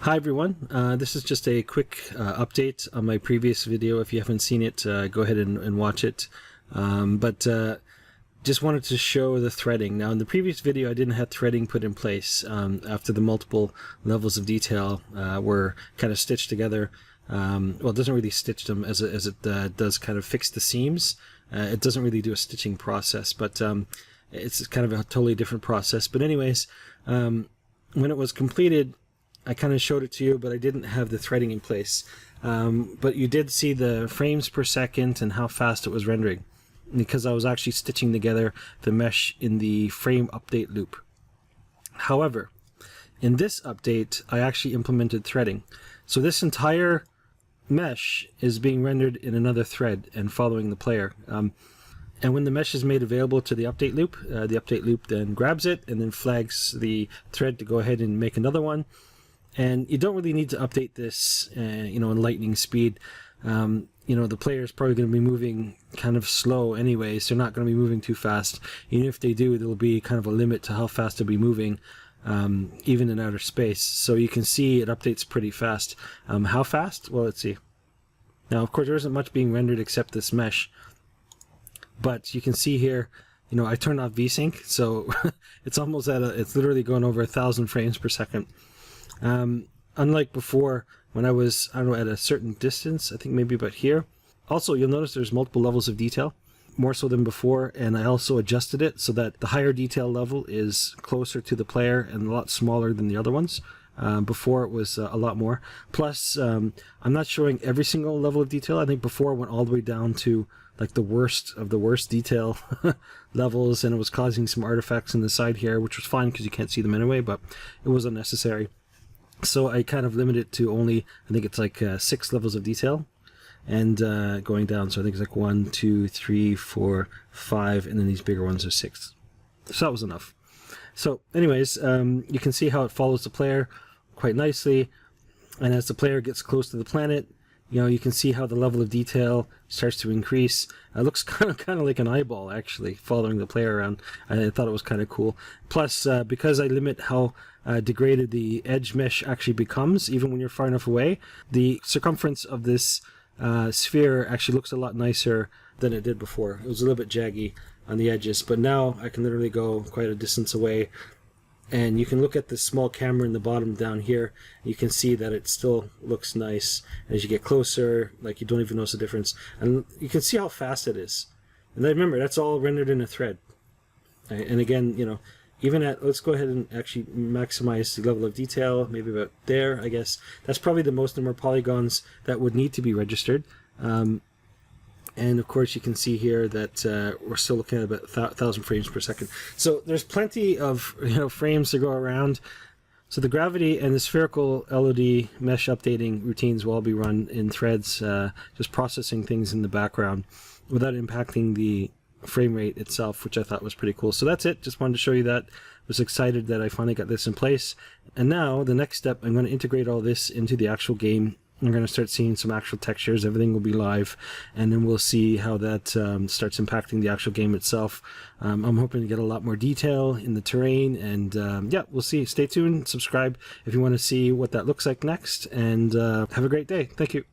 Hi everyone, this is just a quick update on my previous video. If you haven't seen it, go ahead and watch it. Just wanted to show the threading. Now in the previous video I didn't have threading put in place after the multiple levels of detail were kind of stitched together. Well, it doesn't really stitch them as it does kind of fix the seams. It doesn't really do a stitching process, but it's kind of a totally different process. But anyways, when it was completed, I kind of showed it to you, but I didn't have the threading in place. But you did see the frames per second and how fast it was rendering, because I was actually stitching together the mesh in the frame update loop. However, in this update, I actually implemented threading. So this entire mesh is being rendered in another thread and following the player. And when the mesh is made available to the update loop then grabs it and then flags the thread to go ahead and make another one. And you don't really need to update this, in lightning speed. The player is probably going to be moving kind of slow anyways. They're not going to be moving too fast. Even if they do, there'll be kind of a limit to how fast they'll be moving, even in outer space. So you can see it updates pretty fast. How fast? Well, let's see. Now, of course, there isn't much being rendered except this mesh. But you can see here, I turned off VSync, so it's almost it's literally going over 1,000 frames per second. Unlike before, when I was, at a certain distance, I think maybe about here. Also, you'll notice there's multiple levels of detail, more so than before, and I also adjusted it so that the higher detail level is closer to the player and a lot smaller than the other ones. Before it was a lot more. Plus, I'm not showing every single level of detail. I think before it went all the way down to like the worst of the worst detail levels, and it was causing some artifacts in the side here, which was fine because you can't see them anyway, but it was unnecessary. So I kind of limited it to only, I think it's like 6 levels of detail, and going down. So I think it's like 1, 2, 3, 4, 5, and then these bigger ones are 6. So that was enough. So anyways, you can see how it follows the player quite nicely, and as the player gets close to the planet, you can see how the level of detail starts to increase. It looks kind of like an eyeball actually following the player around. I thought it was kind of cool. Plus, because I limit how degraded the edge mesh actually becomes, even when you're far enough away, the circumference of this sphere actually looks a lot nicer than it did before. It was a little bit jaggy on the edges, but now I can literally go quite a distance away, and you can look at the small camera in the bottom down here. You can see that it still looks nice. As you get closer, like, you don't even notice the difference, and you can see how fast it is. And then remember, that's all rendered in a thread. Right? And again, even at, let's go ahead and actually maximize the level of detail, maybe about there, I guess. That's probably the most number of polygons that would need to be registered. And of course you can see here that we're still looking at about 1,000 frames per second. So there's plenty of frames to go around. So the gravity and the spherical LOD mesh updating routines will all be run in threads, just processing things in the background without impacting the frame rate itself, which I thought was pretty cool. So that's it. Just wanted to show you that. I was excited that I finally got this in place. And now the next step, I'm going to integrate all this into the actual game. We're going to start seeing some actual textures. Everything will be live, and then we'll see how that starts impacting the actual game itself. I'm hoping to get a lot more detail in the terrain, and yeah, we'll see. Stay tuned, subscribe if you want to see what that looks like next, and have a great day. Thank you.